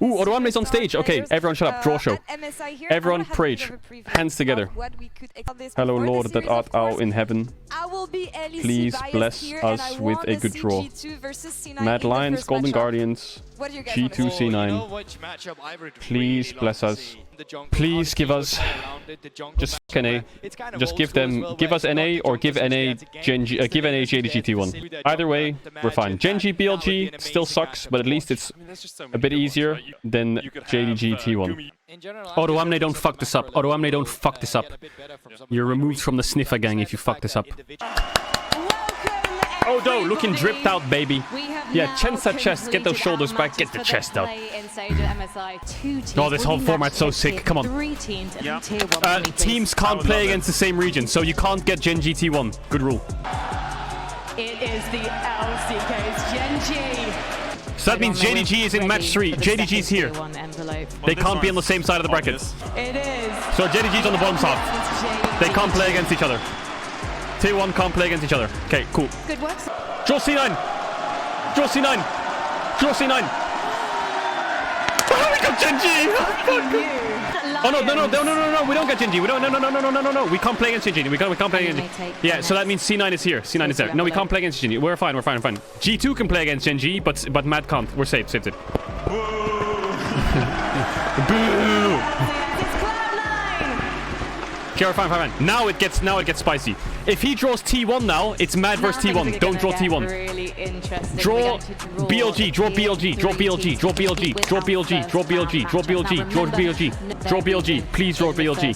Ooh, Odoamne's on stage. Okay, everyone shut up. Draw show. Everyone preach. Hands together. Hello, Lord that art thou in heaven. Please bless us with a good draw. Mad Lions, Golden Guardians, G2, C9. Please bless us. Please give us just NA. Just give us NA or give NA give NA JDG T1. Either way, we're fine. Genji BLG still sucks, but at least it's a bit easier than JDG T1. Odoamne, don't fuck this up. Odoamne, don't fuck this up. You're removed from the sniffer gang if you fuck this up. Odo, looking dripped out, baby. Yeah, chen's that chest. Get those shoulders back. Get the chest out. Oh, this whole format's so sick. Come on. Teams can't play against the same region, so you can't get Genji T1. Good rule. It is the LCK's Genji. So that means JDG is in match 3. JDG's here. They can't be on the same side of the bracket. It is. So JDG's on the bottom side. They can't play against each other. T1 can't play against each other. Okay, cool. Good work. Draw C9. Draw C9. Draw C9. Oh, we got Genji. Oh no. We don't get Genji. We don't. No. We can't play against Genji. We can't play against Genji. Yeah, so that means C9 is here. C9 is there. No, we can't play against Genji. We're fine. G2 can play against Genji, but Mad can't. We're saved it. Boo. Okay, fine. Now it gets spicy. If he draws T1 now, it's Mad versus T1. Don't draw T1. Really interesting. Draw BLG. Draw BLG. Draw BLG. Draw BLG. Draw BLG. Draw BLG. Draw BLG. Draw BLG. Draw BLG. Please draw BLG.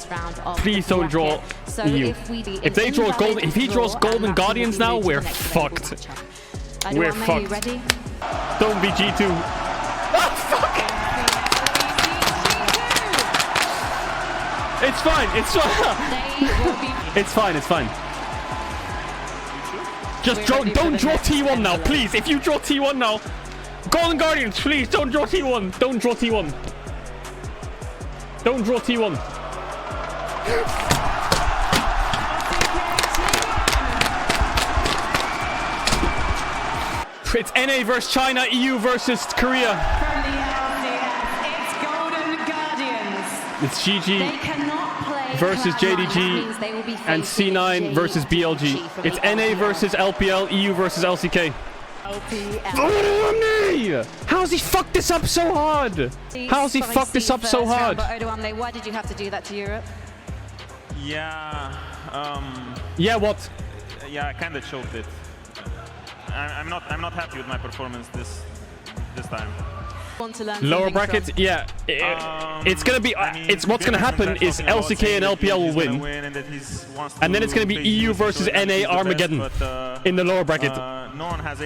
Please don't draw EU. If they draw gold, if he draws Golden Guardians now, we're fucked. We're fucked. Don't be G2. Oh fuck! It's fine. It's fine. Just don't draw T1 now, please. If you draw T1 now, Golden Guardians, please don't draw T1. Don't draw T1. Don't draw T1. It's NA versus China, EU versus Korea. From the LCS, it's Golden Guardians. It's GG. They cannot play versus JDG and C9 versus BLG. It's NA versus LPL, EU versus LCK. Odoamne! How's he fucked this up so hard? How's he fucked this up so hard? Odoamne, why did you have to do that to Europe? Yeah. Yeah, what? Yeah, I kind of choked it. I'm not happy with my performance this time. Lower bracket, yeah. It's gonna be. It's what's gonna happen is LCK and LPL will win, and then it's gonna be EU versus NA Armageddon in the lower bracket,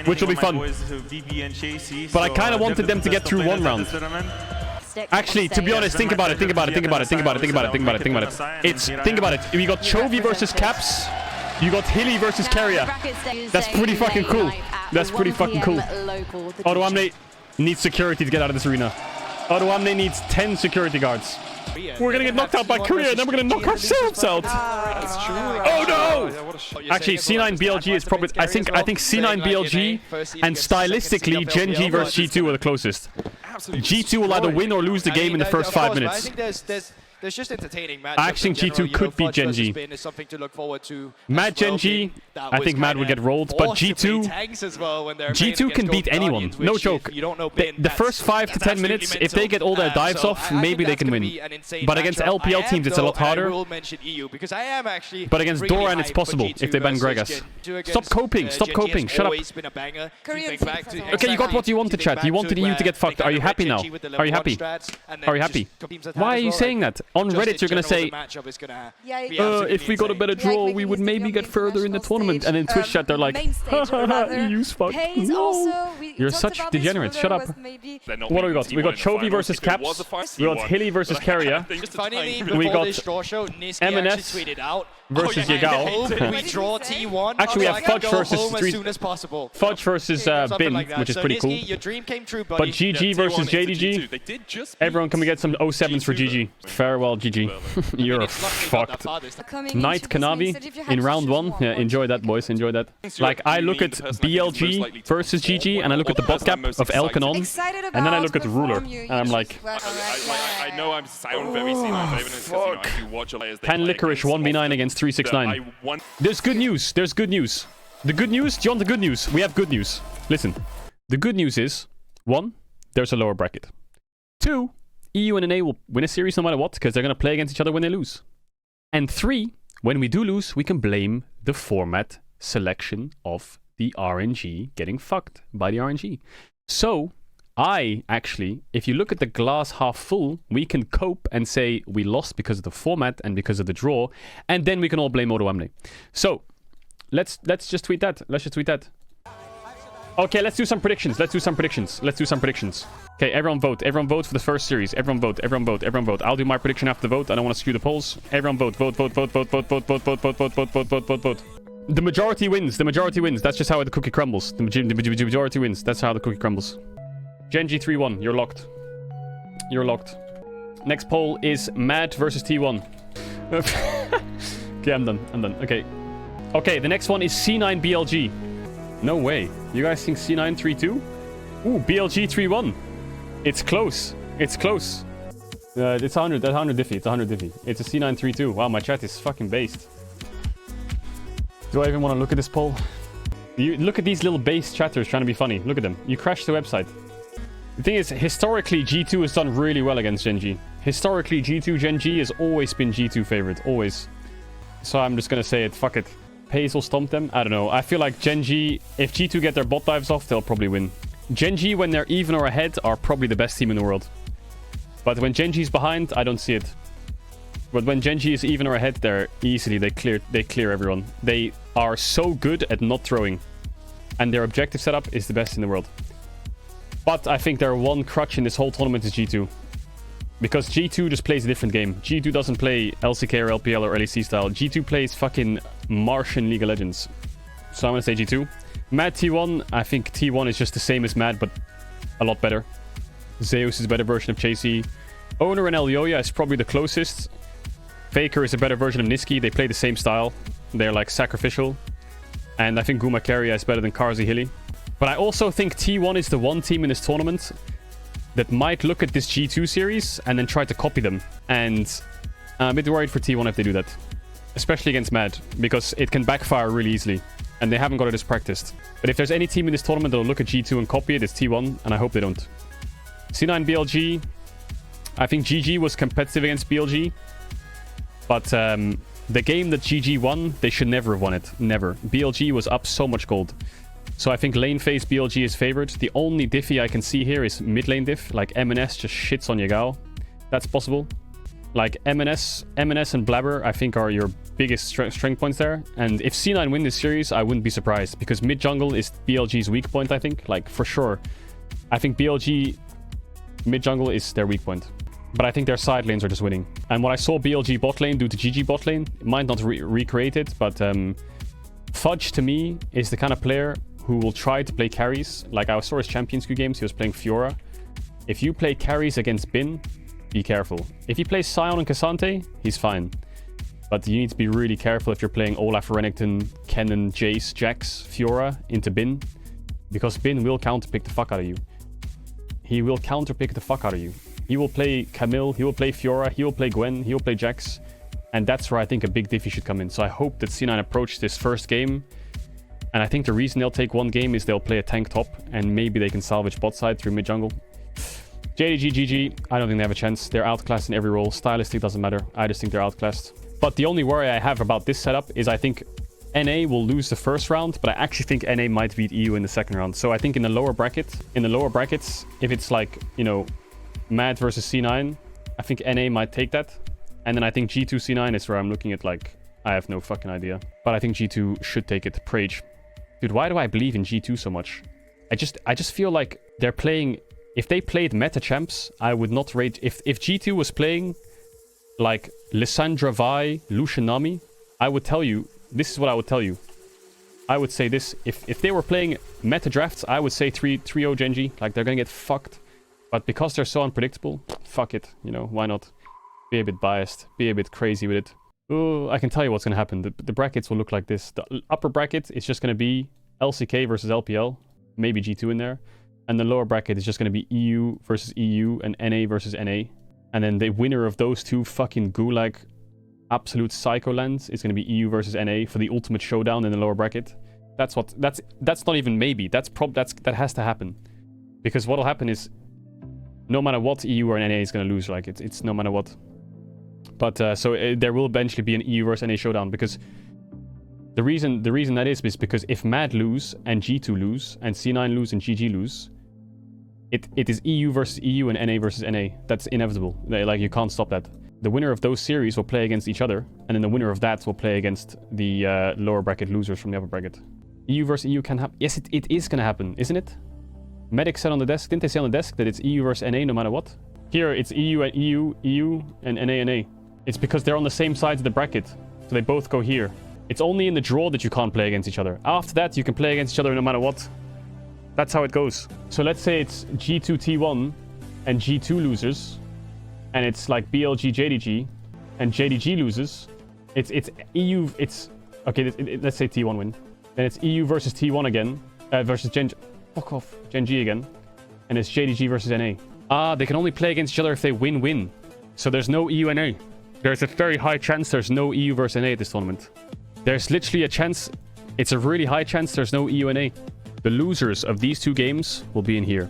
which will be fun. But I kind of wanted them to get through one round. Actually, to be honest, think about it. We got Chovy versus Caps. You got Hilly versus Keria. That's pretty fucking cool. Odoamne needs security to get out of this arena. Odoamne needs 10 security guards. We're gonna get knocked out by Korea, and then we're gonna knock ourselves out. Oh no! Actually, C9 BLG is probably. I think C9 BLG and stylistically Genji versus G2 are the closest. G2 will either win or lose the game in the first 5 minutes. There's just entertaining matchups. I actually think G2 could beat Genji. Mad Genji, I think Mad would get rolled, but G2 can beat anyone. No joke. The first 5 to 10 minutes, if they get all their dives off, maybe they can win. But against LPL teams, it's a lot harder. But against Doran, it's possible if they ban Gregas. Stop coping. Shut up. Okay, you got what you wanted, chat. You wanted EU to get fucked. Are you happy now? Are you happy? Why are you saying that? on Reddit you're gonna say, if we got a better draw, we would maybe get further in the tournament. And in Twitch chat, they're like, EU's fucked. No. You're such degenerates. Shut up. What do we got? We got Chovy versus Caps. We got Hilly versus Carrier. We got M&S versus Yagao. We draw T1. Actually, we have Fudge versus as soon as possible. Fudge versus Bin, which is pretty cool. Your dream came true, buddy. But GG versus JDG. Everyone, can we get some 07s for GG? Farewell, GG. You're fucked. Knight Kanavi in round 1. Yeah, enjoy that, boys. Enjoy that. Like, I look at BLG versus GG, and I look at the bot cap of El Canon, and then I look at the ruler, and I'm like, I know I sound very C9 favorite because, you know, I do watch a lot. Pan Licorice 1v9 against 369. There's good news. There's good news. The good news, do you want the good news? We have good news. Listen, the good news is, 1, there's a lower bracket. 2, EU and NA will win a series no matter what, because they're going to play against each other when they lose. And 3, when we do lose, we can blame the format selection of the RNG getting fucked by the RNG. So, actually, if you look at the glass half full, we can cope and say we lost because of the format and because of the draw, and then we can all blame Odo Amne. So, let's just tweet that. Let's just tweet that. Okay, let's do some predictions. Let's do some predictions. Okay, everyone vote. Everyone vote for the first series. Everyone vote. Everyone vote. Everyone vote. I'll do my prediction after the vote. I don't want to skew the polls. Everyone vote. Vote. The majority wins. The majority wins. That's just how the cookie crumbles. The majority wins. That's how the cookie crumbles. Genji 3-1. You're locked. You're locked. Next poll is Mad versus T1. Okay, I'm done. Okay. Okay, the next one is C9 BLG. No way. You guys think C9 3-2? Ooh, BLG 3-1. It's close. It's close. It's 100 diffy. It's 100 diffy. It's a C9 3-2. Wow, my chat is fucking based. Do I even want to look at this poll? You look at these little base chatters trying to be funny. Look at them. You crashed the website. The thing is, historically, G2 has done really well against Gen G. Historically, G2 Gen G has always been G2 favorite. Always. So I'm just gonna say it. Fuck it. Pace will stomp them. I don't know. I feel like Gen G, if G2 get their bot dives off, they'll probably win. Gen G, when they're even or ahead, are probably the best team in the world. But when Gen G's behind, I don't see it. But when Gen G is even or ahead, they're easily, they clear everyone. They are so good at not throwing. And their objective setup is the best in the world. But I think their one crutch in this whole tournament is G2. Because G2 just plays a different game. G2 doesn't play LCK or LPL or LEC style. G2 plays fucking Martian League of Legends. So I'm going to say G2. Mad T1, I think T1 is just the same as Mad, but a lot better. Zeus is a better version of Chasey. Owner and Elioya is probably the closest. Faker is a better version of Niski. They play the same style. They're like sacrificial. And I think Guma Carrier is better than Karzi Hilly. But I also think T1 is the one team in this tournament that might look at this G2 series and then try to copy them. And I'm a bit worried for T1 if they do that. Especially against Mad, because it can backfire really easily. And they haven't got it as practiced. But if there's any team in this tournament that'll look at G2 and copy it, it's T1, and I hope they don't. C9 BLG. I think GG was competitive against BLG. But the game that GG won, they should never have won it. Never. BLG was up so much gold. So I think lane phase BLG is favored. The only diffy I can see here is mid lane diff. Like M&S just shits on Yagao. That's possible. Like M&S and Blabber, I think, are your biggest strength points there. And if C9 win this series, I wouldn't be surprised. Because mid jungle is BLG's weak point, I think. Like, for sure. I think BLG mid jungle is their weak point. But I think their side lanes are just winning. And what I saw BLG bot lane do to GG bot lane, it might not recreate it, but Fudge, to me, is the kind of player who will try to play carries. Like, I saw his Champions League games, he was playing Fiora. If you play carries against Bin, be careful. If he plays Sion and Cassante, he's fine. But you need to be really careful if you're playing Olaf Renekton, Kennen, Jace, Jax, Fiora into Bin. Because Bin will counterpick the fuck out of you. He will counterpick the fuck out of you. He will play Camille, he will play Fiora, he will play Gwen, he will play Jax. And that's where I think a big diffy should come in. So I hope that C9 approach this first game. And I think the reason they'll take one game is they'll play a tank top. And maybe they can salvage bot side through mid jungle. JDG, GG, I don't think they have a chance. They're outclassed in every role. Stylistic doesn't matter. I just think they're outclassed. But the only worry I have about this setup is I think NA will lose the first round, but I actually think NA might beat EU in the second round. So I think in the lower brackets, if it's like, you know, Mad versus C9, I think NA might take that. And then I think G2 C9 is where I'm looking at, like, I have no fucking idea. But I think G2 should take it. Prage. Dude, why do I believe in G2 so much? I just feel like they're playing... If they played meta champs, I would not rate... If G2 was playing, like, Lissandra Vi, Lucian Nami, I would tell you... This is what I would tell you. I would say this. If they were playing meta drafts, I would say 3-0 Genji. Like, they're gonna get fucked. But because they're so unpredictable, fuck it. You know, why not? Be a bit biased. Be a bit crazy with it. Oh, I can tell you what's gonna happen. The brackets will look like this. The upper bracket is just gonna be LCK versus LPL. Maybe G2 in there. And the lower bracket is just gonna be EU versus EU and NA versus NA. And then the winner of those two fucking gulag absolute psycho lands is gonna be EU versus NA for the ultimate showdown in the lower bracket. That's not even maybe. That has to happen. Because what'll happen is no matter what, EU or NA is gonna lose. Like it's no matter what. But there will eventually be an EU versus NA showdown, because the reason that is because if Mad lose and G2 lose and C9 lose and GG lose, it is EU versus EU and NA versus NA. That's inevitable. Like, you can't stop that. The winner of those series will play against each other, and then the winner of that will play against the lower bracket losers from the upper bracket. EU versus EU can happen. Yes, it is gonna happen, isn't it? Medic said on the desk, didn't they say on the desk that it's EU versus NA no matter what? Here it's EU and EU, EU and NA NA. It's because they're on the same sides of the bracket, so they both go here. It's only in the draw that you can't play against each other. After that, you can play against each other no matter what. That's how it goes. So let's say it's G2 T1 and G2 losers, and it's like BLG JDG, and JDG loses. It's EU. It's okay. Let's say T1 win. Then it's EU versus T1 again, versus fuck off, Gen G again, and it's JDG versus NA. Ah, they can only play against each other if they win-win. So there's no EU NA. There's a very high chance there's no EU versus NA at this tournament. There's literally a chance. It's a really high chance there's no EU NA. The losers of these two games will be in here,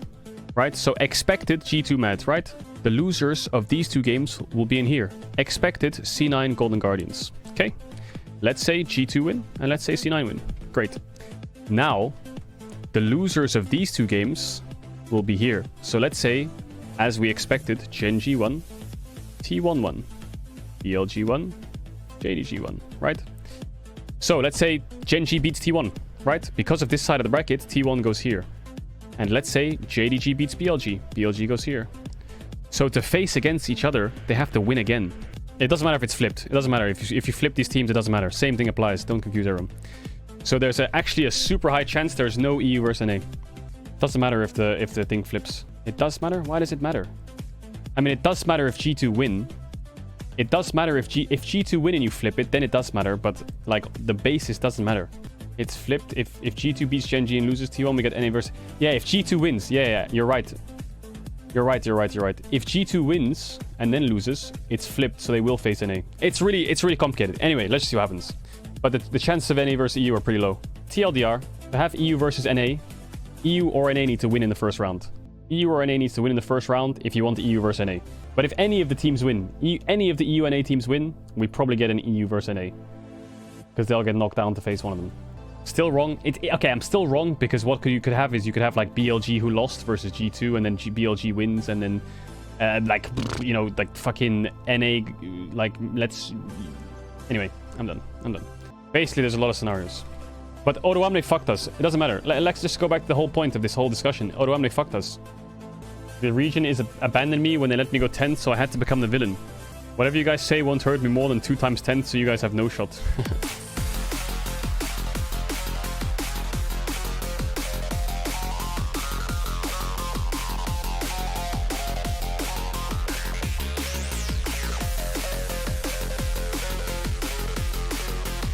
right? So expected G2 Mad, right? The losers of these two games will be in here. Expected C9 Golden Guardians. Okay? Let's say G2 win, and let's say C9 win. Great. Now, the losers of these two games will be here. So let's say, as we expected, Gen G1, T1 1, BLG 1, JDG 1, right? So let's say Gen G beats T1, right? Because of this side of the bracket, T1 goes here. And let's say JDG beats BLG, BLG goes here. So to face against each other, they have to win again. It doesn't matter if it's flipped. It doesn't matter. If you flip these teams, it doesn't matter. Same thing applies. Don't confuse everyone. So there's actually a super high chance there's no EU versus NA. Doesn't matter if the thing flips. It does matter? Why does it matter? I mean, it does matter if G2 win. It does matter if G2 win and you flip it, then it does matter. But like the basis doesn't matter. It's flipped. If G2 beats Gen G and loses T1, we get NA versus... Yeah, if G2 wins. Yeah, you're right. You're right. If G2 wins and then loses, it's flipped, so they will face NA. It's really complicated. Anyway, let's just see what happens. But the chances of NA versus EU are pretty low. TLDR, to have EU versus NA, EU or NA need to win in the first round. EU or NA needs to win in the first round if you want the EU versus NA. But if any of the teams win, any of the EU NA teams win, we probably get an EU versus NA. Because they'll get knocked down to face one of them. Still wrong. Okay, I'm still wrong, because what you could have is you could have like BLG who lost versus G2, and then BLG wins, and then like, you know, like fucking NA, like, let's... Anyway, I'm done. Basically, there's a lot of scenarios. But Odoamne fucked us. It doesn't matter. Let's just go back to the whole point of this whole discussion. Odoamne fucked us. The region is abandoned me when they let me go 10th, so I had to become the villain. Whatever you guys say won't hurt me more than 2 times 10th, so you guys have no shot.